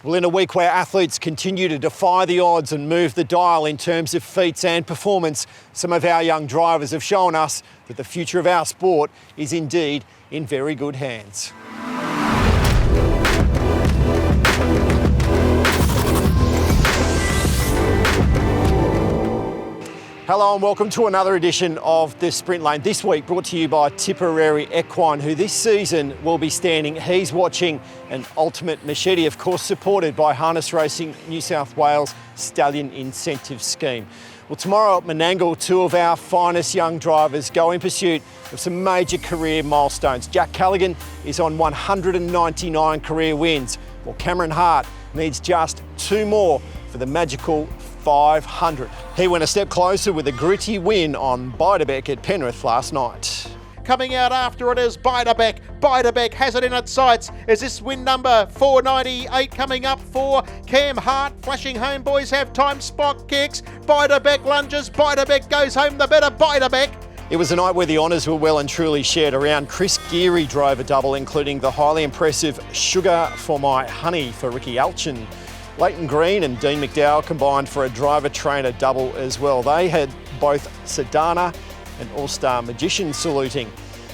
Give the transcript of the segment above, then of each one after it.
Well, in a week where athletes continue to defy the odds and move the dial in terms of feats and performance, some of our young drivers have shown us that the future of our sport is indeed in very good hands. Hello and welcome to another edition of The Sprint Lane. This week brought to you by TIPPERARY Equine, who this season will be standing He's Watching an Ultimate Machete, of course supported by Harness Racing New South Wales Stallion Incentive Scheme. Well, tomorrow at Menangle, two of our finest young drivers go in pursuit of some major career milestones. Jack Callaghan is on 199 career wins, while Cameron Hart needs just two more for the magical 500. He went a step closer with a gritty win on Beiderbecke at Penrith last night. Coming out after it is Beiderbecke. Beiderbecke has it in its sights. Is this win number 498 coming up for Cam Hart? Flashing home, boys have time, spot kicks. Beiderbecke lunges, Beiderbecke goes home the better, Beiderbecke. It was a night where the honours were well and truly shared around. Chris GEARY drove a double, including the highly impressive Sugar for My Honey for Ricky Alchin. Leighton Green and Dean McDowell combined for a driver-trainer double as well. They had both Sedana and All-Star Magician saluting.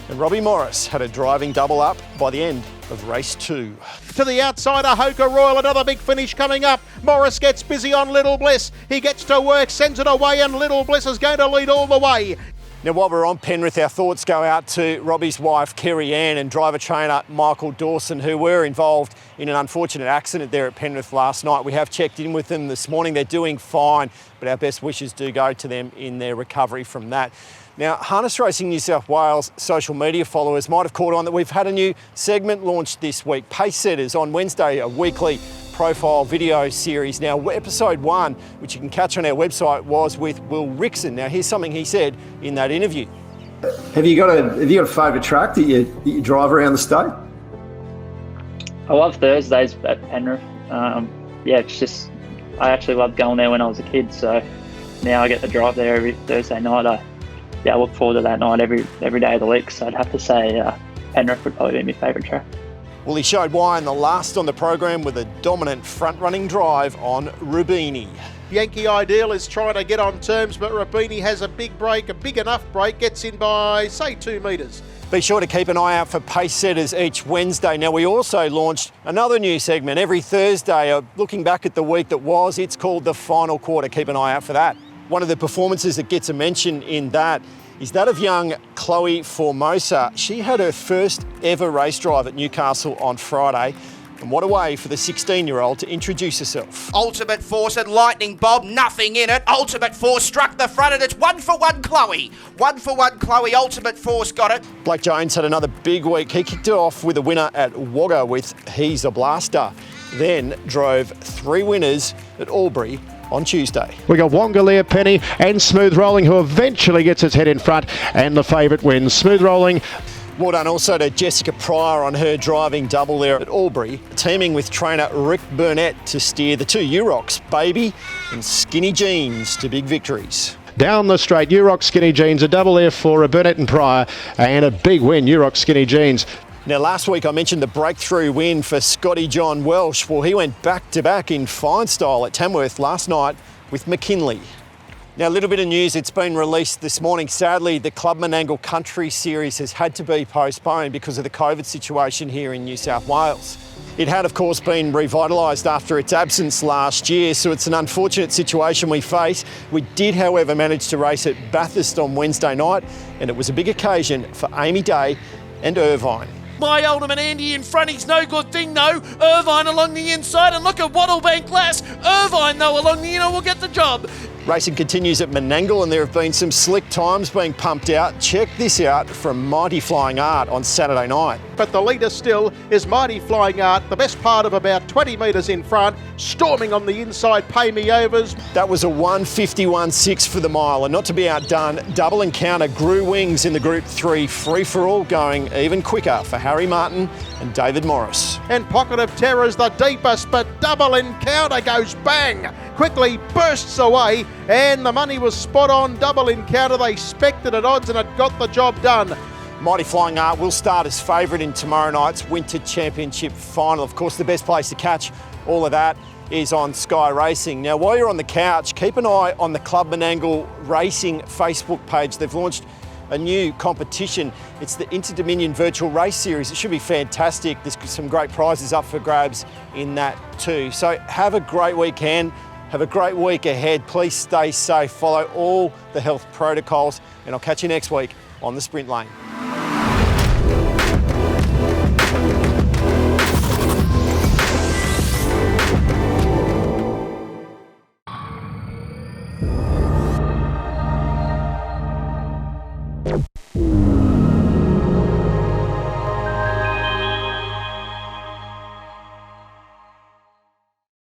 And Robbie Morris had a driving double up by the end of race 2. To the outside, a Hoka Royal, another big finish coming up. Morris gets busy on Little Bliss. He gets to work, sends it away, and Little Bliss is going to lead all the way. Now, while we're on Penrith, our thoughts go out to Robbie's wife, Kerry Ann, and driver-trainer Michael Dawson, who were involved in an unfortunate accident there at Penrith last night. We have checked in with them this morning. They're doing fine, but our best wishes do go to them in their recovery from that. Now, Harness Racing New South Wales social media followers might have caught on that we've had a new segment launched this week, Pace Setters, on Wednesday, a weekly profile video series. Now, episode 1, which you can catch on our website, was with Will Rickson. Now, here's something he said in that interview. Have you got a favourite track that you drive around the state? I love Thursdays at Penrith. It's just, I actually loved going there when I was a kid, so now I get to drive there every Thursday night. I look forward to that night every day of the week, so I'd have to say Penrith would probably be my favourite track. Well, he showed why in the last on the program with a dominant front-running drive on ROBBIE. Yankee Ideal is trying to get on terms, but ROBBIE has a big break, a big enough break, gets in by, say, 2 metres. Be sure to keep an eye out for Pace Setters each Wednesday. Now, we also launched another new segment every Thursday, looking back at the week that was. It's called The Final Quarter. Keep an eye out for that. One of the performances that gets a mention in that is that of young Chloe Formosa. She had her first ever race drive at Newcastle on Friday. And what a way for the 16-year-old to introduce herself. Ultimate Force and Lightning Bob, nothing in it. Ultimate Force struck the front and it's 1-for-1 Chloe. 1-for-1 Chloe, Ultimate Force got it. Blake Jones had another big week. He kicked it off with a winner at Wagga with He's a Blaster. Then drove 3 winners at Albury on Tuesday. We got Wongalia, Penny and Smooth Rolling, who eventually gets its head in front, and the favourite wins. Smooth Rolling. Well done also to Jessica Pryor on her driving double there at Albury, teaming with trainer Rick Burnett to steer the 2 Urocs, Baby and Skinny Jeans, to big victories. Down the straight, Uroc Skinny Jeans, a double there for Burnett and Pryor, and a big win, Uroc Skinny Jeans. Now, last week I mentioned the breakthrough win for SCOTTY-JON Welsh. Well, he went back-to-back in fine style at Tamworth last night with McKinley. Now, a little bit of news, it's been released this morning. Sadly, the Club Menangle Country Series has had to be postponed because of the COVID situation here in New South Wales. It had, of course, been revitalised after its absence last year, so it's an unfortunate situation we face. We did, however, manage to race at Bathurst on Wednesday night, and it was a big occasion for Amy Day and Irvine. My Alderman Andy in front, he's no good thing, no. Irvine along the inside, and look at Wattlebank Lass. Irvine, though, along the inner will get the job. Racing continues at Menangle, and there have been some slick times being pumped out. Check this out from Mighty Flying Art on Saturday night. But the leader still is Mighty Flying Art, the best part of about 20 metres in front, storming on the inside Pay Me Overs. That was a 1:51.6 for the mile, and not to be outdone, Double Encounter grew wings in the Group 3 free-for-all, going even quicker for Harry Martin and David Morris. And Pocket of Terror's the deepest, but Double Encounter goes bang, quickly bursts away, and the money was spot on. Double Encounter, they spec'd it at odds and it got the job done. Mighty Flying Art will start as favourite in tomorrow night's Winter Championship final. Of course, the best place to catch all of that is on Sky Racing. Now, while you're on the couch, keep an eye on the Club Menangle Racing Facebook page. They've launched a new competition. It's the Inter-Dominion Virtual Race Series. It should be fantastic. There's some great prizes up for grabs in that too. So have a great weekend. Have a great week ahead. Please stay safe. Follow all the health protocols, and I'll catch you next week on the Sprint Lane.